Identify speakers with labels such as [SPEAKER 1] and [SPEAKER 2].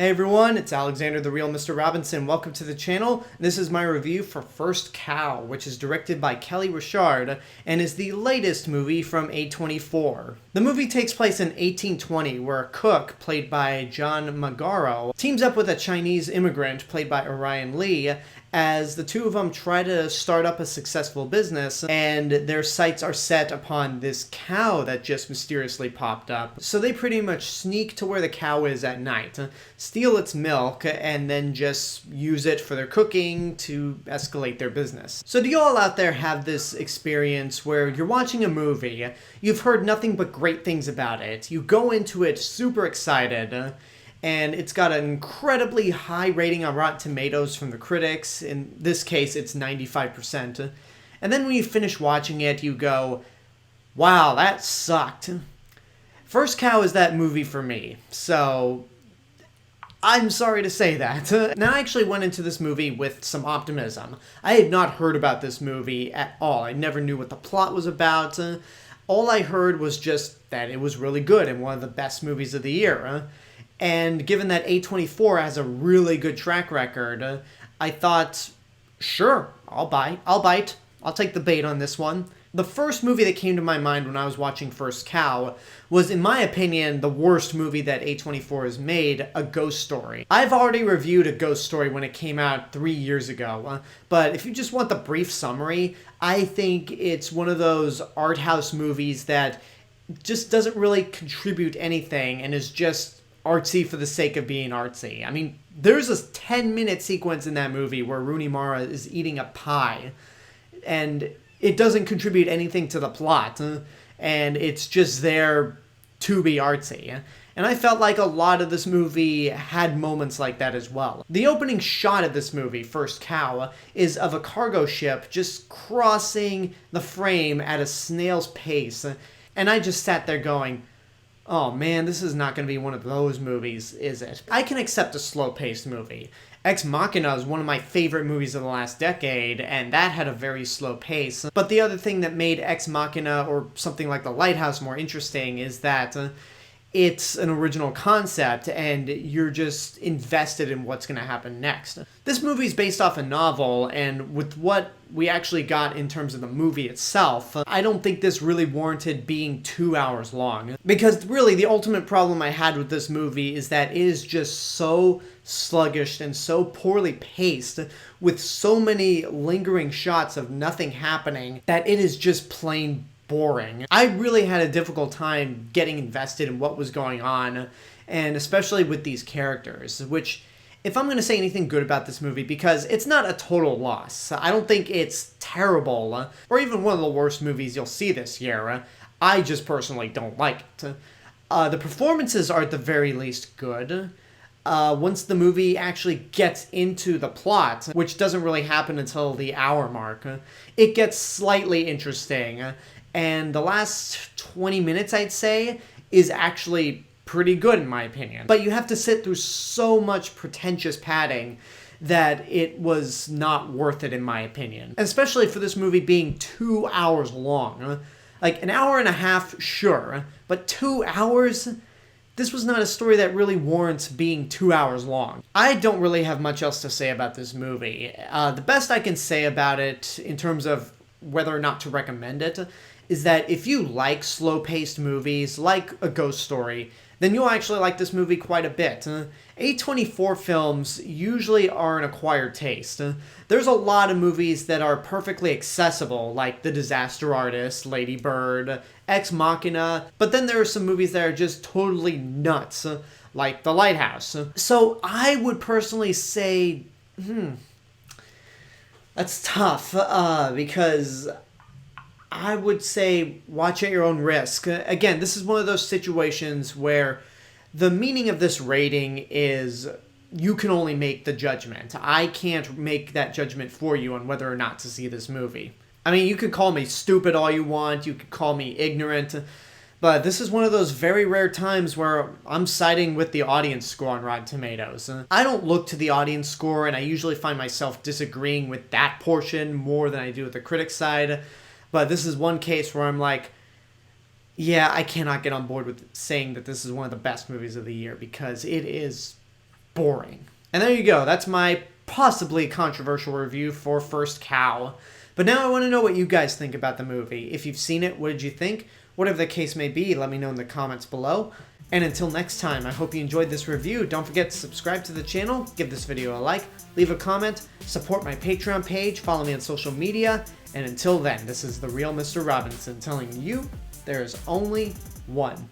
[SPEAKER 1] Hey everyone, it's Alexander the Real Mr. Robinson. Welcome to the channel. This is my review for First Cow, which is directed by Kelly Reichardt and is the latest movie from A24. The movie takes place in 1820, where a cook, played by John Magaro, teams up with a Chinese immigrant, played by Orion Lee, as the two of them try to start up a successful business, and their sights are set upon this cow that just mysteriously popped up. So they pretty much sneak to where the cow is at night, steal its milk, and then just use it for their cooking to escalate their business. So do you all out there have this experience where you're watching a movie, you've heard nothing but great things about it, you go into it super excited, and it's got an incredibly high rating on Rotten Tomatoes from the critics. In this case, it's 95%. And then when you finish watching it, you go, wow, that sucked. First Cow is that movie for me. So I'm sorry to say that. Now, I actually went into this movie with some optimism. I had not heard about this movie at all. I never knew what the plot was about. All I heard was just that it was really good and one of the best movies of the year. And given that A24 has a really good track record, I thought, sure, I'll bite. I'll take the bait on this one. The first movie that came to my mind when I was watching First Cow was, in my opinion, the worst movie that A24 has made, A Ghost Story. I've already reviewed A Ghost Story when it came out 3 years ago, but if you just want the brief summary, I think it's one of those art house movies that just doesn't really contribute anything and is just artsy for the sake of being artsy. I mean, there's a 10-minute sequence in that movie where Rooney Mara is eating a pie, and it doesn't contribute anything to the plot, and it's just there to be artsy. And I felt like a lot of this movie had moments like that as well. The opening shot of this movie, First Cow, is of a cargo ship just crossing the frame at a snail's pace, and I just sat there going, oh man, this is not going to be one of those movies, is it? I can accept a slow-paced movie. Ex Machina is one of my favorite movies of the last decade, and that had a very slow pace. But the other thing that made Ex Machina or something like The Lighthouse more interesting is that it's an original concept, and you're just invested in what's going to happen next. This movie's based off a novel, and with what we actually got in terms of the movie itself, I don't think this really warranted being 2 hours long. Because really, the ultimate problem I had with this movie is that it is just so sluggish and so poorly paced, with so many lingering shots of nothing happening, that it is just plain boring. I really had a difficult time getting invested in what was going on, and especially with these characters, which, if I'm going to say anything good about this movie, because it's not a total loss, I don't think it's terrible, or even one of the worst movies you'll see this year, I just personally don't like it. The performances are at the very least good. Once the movie actually gets into the plot, which doesn't really happen until the hour mark, it gets slightly interesting. And the last 20 minutes, I'd say, is actually pretty good in my opinion. But you have to sit through so much pretentious padding that it was not worth it in my opinion. Especially for this movie being 2 hours long. Like, an hour and a half, sure, but 2 hours? This was not a story that really warrants being 2 hours long. I don't really have much else to say about this movie. The best I can say about it, in terms of whether or not to recommend it, is that if you like slow-paced movies, like A Ghost Story, then you'll actually like this movie quite a bit. A24 films usually are an acquired taste. There's a lot of movies that are perfectly accessible, like The Disaster Artist, Lady Bird, Ex Machina, but then there are some movies that are just totally nuts, like The Lighthouse. So I would personally say, that's tough, because I would say watch at your own risk. Again, this is one of those situations where the meaning of this rating is you can only make the judgment. I can't make that judgment for you on whether or not to see this movie. I mean, you could call me stupid all you want, you could call me ignorant, but this is one of those very rare times where I'm siding with the audience score on Rotten Tomatoes. I don't look to the audience score, and I usually find myself disagreeing with that portion more than I do with the critic side. But this is one case where I'm like, yeah, I cannot get on board with saying that this is one of the best movies of the year, because it is boring. And there you go. That's my possibly controversial review for First Cow. But now I want to know what you guys think about the movie. If you've seen it, what did you think? Whatever the case may be, let me know in the comments below. And until next time, I hope you enjoyed this review. Don't forget to subscribe to the channel, give this video a like, leave a comment, support my Patreon page, follow me on social media, and until then, this is the real Mr. Robinson telling you there is only one